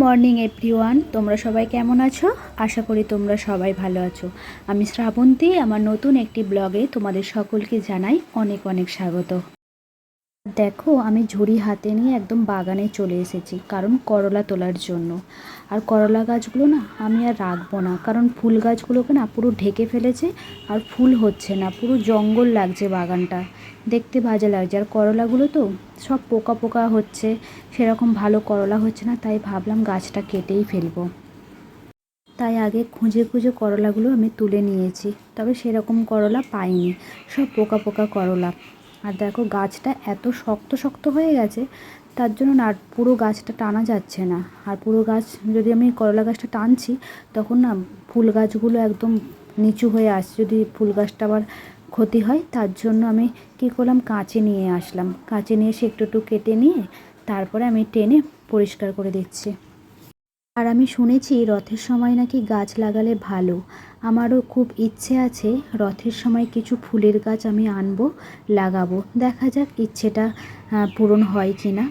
Morning everyone, তোমরা সবাই কেমন আছো? আশা করি তোমরা সবাই ভালো আছো। আমি শ্রাবন্তী, আমার নতুন একটি ব্লগে তোমাদের সকলকে জানাই অনেক অনেক স্বাগত। দেখো, আমি ঝুড়ি হাতে নিয়ে একদম বাগানে চলে এসেছি, কারণ করলা তোলার জন্য। আর করলা গাছগুলো না আমি আর রাখবো না, কারণ ফুল গাছগুলোকে না পুরো ঢেকে ফেলেছে আর ফুল হচ্ছে না, পুরো জঙ্গল লাগছে বাগানটা, দেখতে বাজে লাগছে। আর করলাগুলো তো সব পোকা পোকা হচ্ছে, সেরকম ভালো করলা হচ্ছে না, তাই ভাবলাম গাছটা কেটেই ফেলবো। তাই আগে খুঁজে খুঁজে করলাগুলো আমি তুলে নিয়েছি, তবে সেরকম করলা পাইনি, সব পোকা পোকা করলা। আর দেখো গাছটা এত শক্ত শক্ত হয়ে গেছে, তার জন্য না আর পুরো গাছটা টানা যাচ্ছে না। আর পুরো গাছ যদি আমি করলা গাছটা টানছি, তখন না ফুল গাছগুলো একদম নিচু হয়ে আসছে, যদি ফুল গাছটা আবার ক্ষতি হয়। তার জন্য আমি কী করলাম, কাঁচি নিয়ে আসলাম, কাঁচি নিয়ে এসে একটু একটু কেটে নিয়ে তারপরে আমি টেনে পরিষ্কার করে দিচ্ছি। আর আমি শুনেছি রথের সময় নাকি গাছ লাগালে ভালো। আমারও খুব ইচ্ছে আছে রথের সময় কিছু ফুলের গাছ আমি আনবো, লাগাবো, দেখা যাক ইচ্ছেটা পূরণ হয় কি না।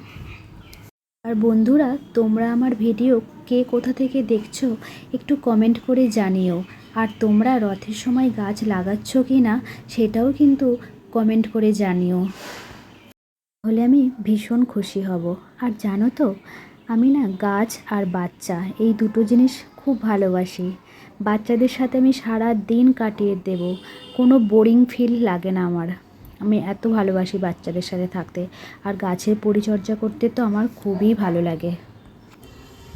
আর বন্ধুরা, তোমরা আমার ভিডিও কে কোথা থেকে দেখছো একটু কমেন্ট করে জানিও। আর তোমরা রথের সময় গাছ লাগাচ্ছ কি না সেটাও কিন্তু কমেন্ট করে জানিও, তাহলে আমি ভীষণ খুশি হব। আর জানো তো, আমি না গাছ আর বাচ্চা এই দুটো জিনিস খুব ভালোবাসি। বাচ্চাদের সাথে আমি সারা দিন কাটিয়ে দেব, কোনো বোরিং ফিল লাগে না আমার। আমি এত ভালোবাসি বাচ্চাদের সাথে থাকতে। আর গাছের পরিচর্যা করতে তো আমার খুবই ভালো লাগে।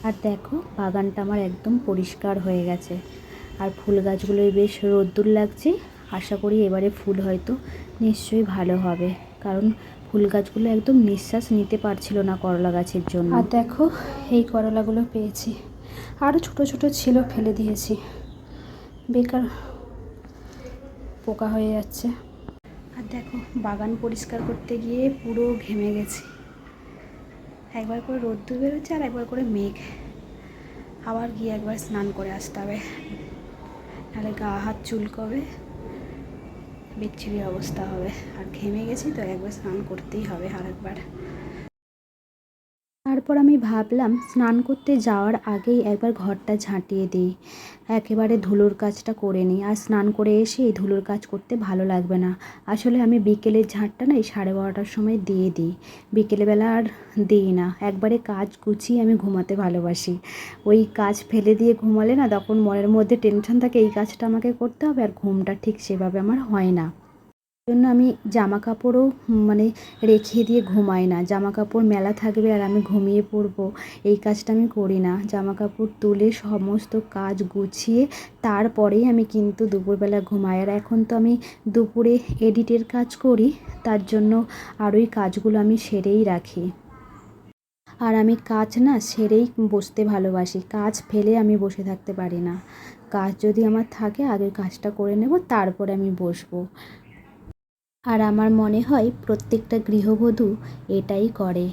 আর দেখো বাগানটা আমার একদম পরিষ্কার হয়ে গেছে। আর ফুল গাছগুলোই বেশ রোদ্দুর লাগছে, আশা করি এবারে ফুল হয়তো নিশ্চয়ই ভালো হবে, কারণ ফুল গাছগুলো একদম নিঃশ্বাস নিতে পারছিল না করলা গাছের জন্য। আর দেখো এই করলাগুলো পেয়েছি, আরও ছোট ছোট ছিল, ফেলে দিয়েছি, বেকার পোকা হয়ে যাচ্ছে। আর দেখো বাগান পরিষ্কার করতে গিয়ে পুরো ঘেমে গেছি, একবার করে রোদ্দুর বেরোচ্ছে আর একবার করে মেঘ। আবার গিয়ে একবার স্নান করে আসতে হবে, নাহলে গা হাত চুলকবে, বিচ্ছিরি অবস্থা হবে। আর ঘেমে গেছি তো একবার স্নান করতেই হবে আর একবার। তারপর আমি ভাবলাম স্নান করতে যাওয়ার আগেই একবার ঘরটা ঝাঁটিয়ে দিই, একেবারে ধুলোর কাজটা করে নিই। আর স্নান করে এসে এই ধুলোর কাজ করতে ভালো লাগবে না। আসলে আমি বিকেলের ঝাঁটটা না এই 12:30টার সময় দিয়ে দিই, বিকেলবেলা আর দিই না। একবারে কাজ গুছিয়ে আমি ঘুমাতে ভালোবাসি। ওই কাজ ফেলে দিয়ে ঘুমালে না তখন মনের মধ্যে টেনশন থাকে, এই কাজটা আমাকে করতে হবে, আর ঘুমটা ঠিক সেভাবে আমার হয় না। জন্য আমি জামা কাপড়ও মানে রেখে দিয়ে ঘুমাই না। জামা কাপড় মেলা থাকবে আর আমি ঘুমিয়ে পড়বো, এই কাজটা আমি করি না। জামা কাপড় তুলে সমস্ত কাজ গুছিয়ে তারপরেই আমি কিন্তু দুপুরবেলা ঘুমাই। আর এখন তো আমি দুপুরে এডিটের কাজ করি, তার জন্য আর ওই কাজগুলো আমি সেরেই রাখি। আর আমি কাজ না সেরেই বসতে ভালোবাসি, কাজ ফেলে আমি বসে থাকতে পারি না। কাজ যদি আমার থাকে আগে কাজটা করে নেব, তারপরে আমি বসবো। আর আমার মনে হয় প্রত্যেকটা গৃহবধূ এটাই করে।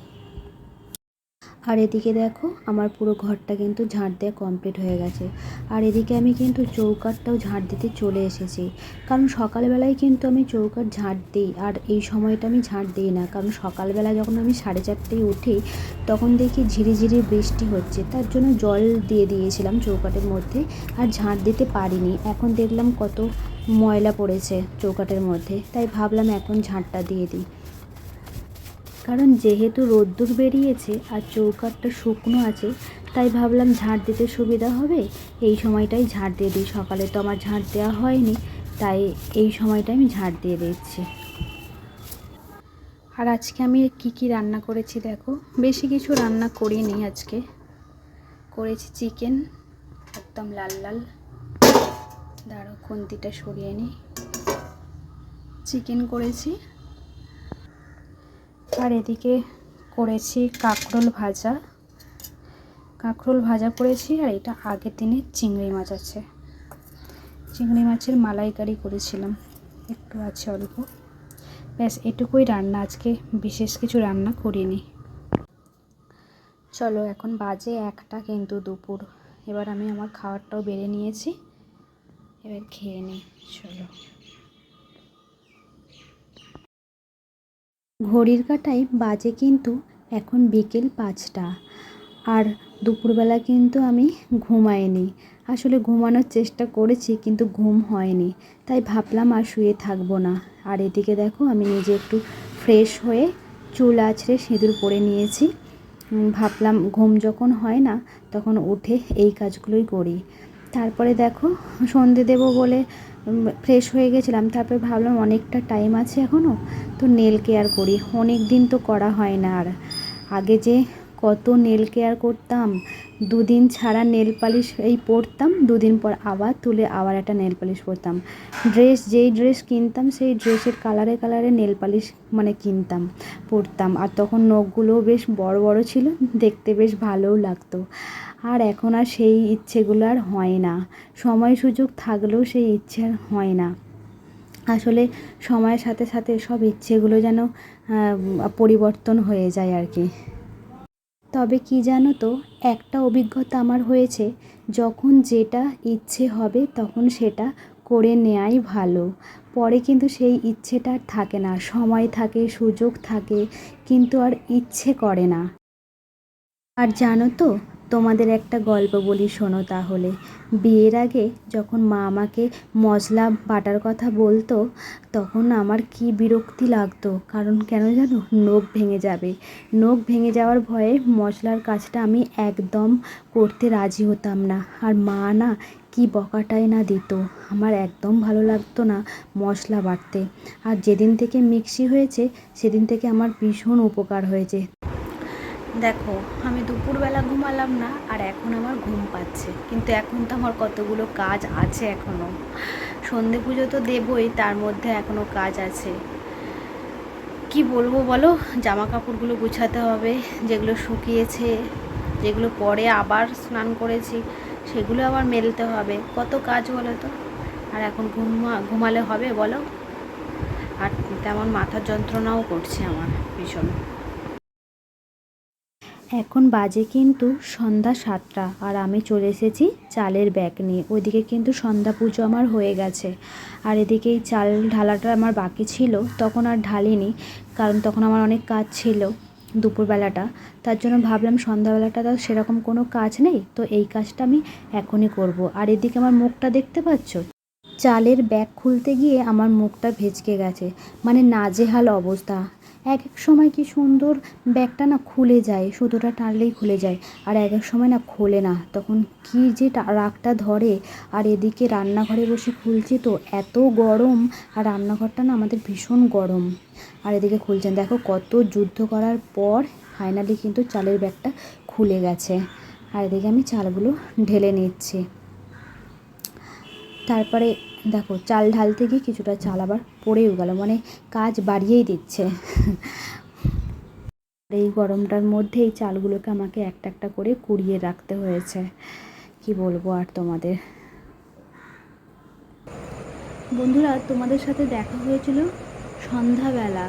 আর এদিকে দেখো আমার পুরো ঘরটা কিন্তু ঝাঁট দেওয়া কমপ্লিট হয়ে গেছে। আর এদিকে আমি কিন্তু চৌকাঠটাও ঝাঁট দিতে চলে এসেছি, কারণ সকালবেলায় কিন্তু আমি চৌকাঠ ঝাঁট দিই। আর এই সময়টা আমি ঝাঁট দিই না, কারণ সকালবেলা যখন আমি 4:30টায় উঠি তখন দেখি ঝিরিঝিরি বৃষ্টি হচ্ছে, তার জন্য জল দিয়ে দিয়েছিলাম চৌকাঠের মধ্যে, আর ঝাঁট দিতে পারিনি। এখন দেখলাম কত ময়লা পড়েছে চৌকাঠের মধ্যে, তাই ভাবলাম এখন ঝাঁটটা দিয়ে দিই। কারণ যেহেতু রোদ্দুর বেরিয়েছে আর চৌকাঠটা শুকনো আছে, তাই ভাবলাম ঝাঁট দিতে সুবিধা হবে, এই সময়টাই ঝাঁট দিয়ে দিই। সকালে তো আমার ঝাঁট দেওয়া হয়নি, তাই এই সময়টাই আমি ঝাঁট দিয়ে দিচ্ছি। আর আজকে আমি কি রান্না করেছি দেখো, বেশি কিছু রান্না করিনি আজকে। করেছি চিকেন, একদম লাল লাল, দাঁড়াও খুন্তিটা সরিয়ে নিই। চিকেন করেছি, আর এদিকে করেছি কাঁকরোল ভাজা, করেছি। আর এটা আগের দিনের চিংড়ি মাছ আছে, চিংড়ি মাছের মালাইকারি করেছিলাম, একটু আছে অল্প, ব্যাস এটুকুই রান্না আজকে, বিশেষ কিছু রান্না করিনি। চলো এখন বাজে 1টা কিন্তু দুপুর, এবার আমি আমার খাবারটাও বেড়ে নিয়েছি, এবার খেয়ে নিই। চলো, ঘড়ির কাঁটায় বাজে কিন্তু এখন বিকেল 5টা। আর দুপুরবেলা কিন্তু আমি ঘুমাইনি, আসলে ঘুমানোর চেষ্টা করেছি কিন্তু ঘুম হয়নি, তাই ভাবলাম আর শুয়ে থাকবো না। আর এদিকে দেখো আমি নিজে একটু ফ্রেশ হয়ে চুল আঁচড়ে সিঁদুর পরে নিয়েছি। ভাবলাম ঘুম যখন হয় না তখন উঠে এই কাজগুলোই করি। তারপরে দেখো সন্ধে দেবো বলে ফ্রেশ হয়ে গেছিলাম, তারপরে ভাবলাম অনেকটা টাইম আছে এখনও, তো নেল কেয়ার করি। অনেক দিন তো করা হয় না। আর আগে যে কত নেল কেয়ার করতাম, দুদিন ছাড়া নেল পালিশ এই পরতাম, দুদিন পর আবার তুলে আবার একটা নেল পালিশ পরতাম। যেই ড্রেস কিনতাম সেই ড্রেসের কালারে কালারে নেল পালিশ মানে কিনতাম, পরতাম। আর তখন নখগুলোও বেশ বড় বড় ছিল, দেখতে বেশ ভালোও লাগতো। আর এখন আর সেই ইচ্ছেগুলো আর হয় না, সময় সুযোগ থাকলেও সেই ইচ্ছে আর হয় না। আসলে সময়ের সাথে সাথে সব ইচ্ছেগুলো যেন পরিবর্তন হয়ে যায় আর কি। তবে কি জানো তো, একটা অভিজ্ঞতা আমার হয়েছে, যখন যেটা ইচ্ছে হবে তখন সেটা করে নেওয়াই ভালো। পরে কিন্তু সেই ইচ্ছেটা আর থাকে না, সময় থাকে, সুযোগ থাকে, কিন্তু আর ইচ্ছে করে না। আর জানো তো, তোমাদের একটা গল্প বলি, শোনো তাহলে। বিয়ের আগে যখন মা আমাকে মশলা বাটার কথা বলতো, তখন আমার কি বিরক্তি লাগতো। কারণ কেন জানো, নখ ভেঙে যাবে, নখ ভেঙে যাওয়ার ভয়ে মশলার কাজটা আমি একদম করতে রাজি হতাম না। আর মা না কি বকাটাই না দিত, আমার একদম ভালো লাগতো না মশলা বাটতে। আর যেদিন থেকে মিক্সি হয়েছে সেদিন থেকে আমার ভীষণ উপকার হয়েছে। দেখো আমি দুপুরবেলা ঘুমালাম না আর এখন আমার ঘুম পাচ্ছে, কিন্তু এখন তো আমার কতগুলো কাজ আছে এখনও। সন্ধে পুজো তো দেবই, তার মধ্যে এখনও কাজ আছে। কি বলবো বলো, জামা কাপড়গুলো গুছাতে হবে, যেগুলো শুকিয়েছে, যেগুলো পরে আবার স্নান করেছি সেগুলো আবার মেলতে হবে, কত কাজ বলো তো। আর এখন ঘুমালে হবে বলো? আর তেমন মাথার যন্ত্রণাও করছে আমার ভীষণ। এখন বাজে কিন্তু সন্ধ্যা 7টা, আর আমি চলে এসেছি চালের ব্যাগ নিয়ে। ওইদিকে কিন্তু সন্ধ্যা পুজো আমার হয়ে গেছে, আর এদিকে এই চাল ঢালাটা আমার বাকি ছিল, তখন আর ঢালিনি, কারণ তখন আমার অনেক কাজ ছিল দুপুরবেলাটা। তার জন্য ভাবলাম সন্ধ্যাবেলাটা তো সেরকম কোনো কাজ নেই, তো এই কাজটা আমি এখনই করব। আর এদিকে আমার মুখটা দেখতে পাচ্ছ, চালের ব্যাগ খুলতে গিয়ে আমার মুখটা ভেঁচকে গেছে, মানে নাজেহাল অবস্থা। এক এক সময় কি সুন্দর ব্যাগটা না খুলে যায়, সুতোটা টানলেই খুলে যায়, আর এক এক সময় না খোলে না, তখন কি যে রাগটা ধরে। আর এদিকে রান্নাঘরে বসে খুলছি তো এত গরম, আর রান্নাঘরটা না আমাদের ভীষণ গরম। আর এদিকে খুলছেন, দেখো কত যুদ্ধ করার পর ফাইনালি কিন্তু চালের ব্যাগটা খুলে গেছে। আর এদিকে আমি চালগুলো ঢেলে নিচ্ছি। তারপরে দেখো চাল ঢালতে গিয়ে কিছুটা চাল আবার পড়েও গেল, মানে কাজ বাড়িয়েই দিচ্ছে। এই গরমটার মধ্যে এই চালগুলোকে আমাকে একটা একটা করে কুড়িয়ে রাখতে হয়েছে, কি বলবো আর তোমাদের। বন্ধুরা, তোমাদের সাথে দেখা হয়েছিল সন্ধ্যাবেলা,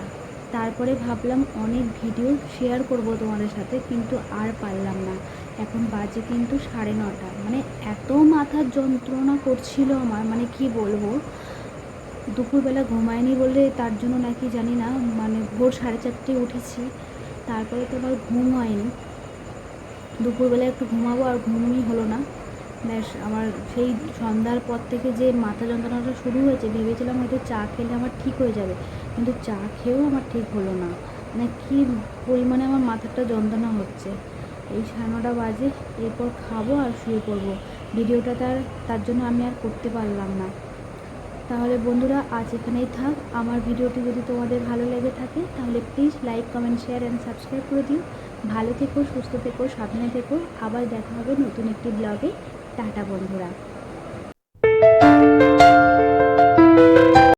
তারপরে ভাবলাম অনেক ভিডিও শেয়ার করব তোমাদের সাথে, কিন্তু আর পারলাম না। এখন বাজে কিন্তু 9:30, মানে এত মাথার যন্ত্রণা করছিল আমার, মানে কি বলবো। দুপুরবেলা ঘুমায়নি বলে তার জন্য নাকি জানি না, মানে ভোর 4:30টায় উঠেছি, তারপরে তো আবার ঘুম হয়নি। দুপুরবেলা একটু ঘুমাবো আর ঘুমই হলো না। ব্যাস আমার সেই সন্ধ্যার পর থেকে যে মাথা যন্ত্রণাটা শুরু হয়েছে, ভেবেছিলাম হয়তো চা খেলে আমার ঠিক হয়ে যাবে, কিন্তু চা খেয়েও আমার ঠিক হলো না। মানে কী পরিমাণে আমার মাথাটা যন্ত্রণা হচ্ছে। এই 9:30 বাজে, এরপর খাবো আর শুয়ে পড়বো। ভিডিওটা তার জন্য আমি আর করতে পারলাম না। তাহলে বন্ধুরা আজ এখানেই থাক। আমার ভিডিওটি যদি তোমাদের ভালো লেগে থাকে তাহলে please like, comment, share and subscribe করে দিও। ভালো থেকো, সুস্থ থেকো, সাবধানে থেকো। আবার দেখা হবে নতুন একটি ব্লগে। টাটা বন্ধুরা।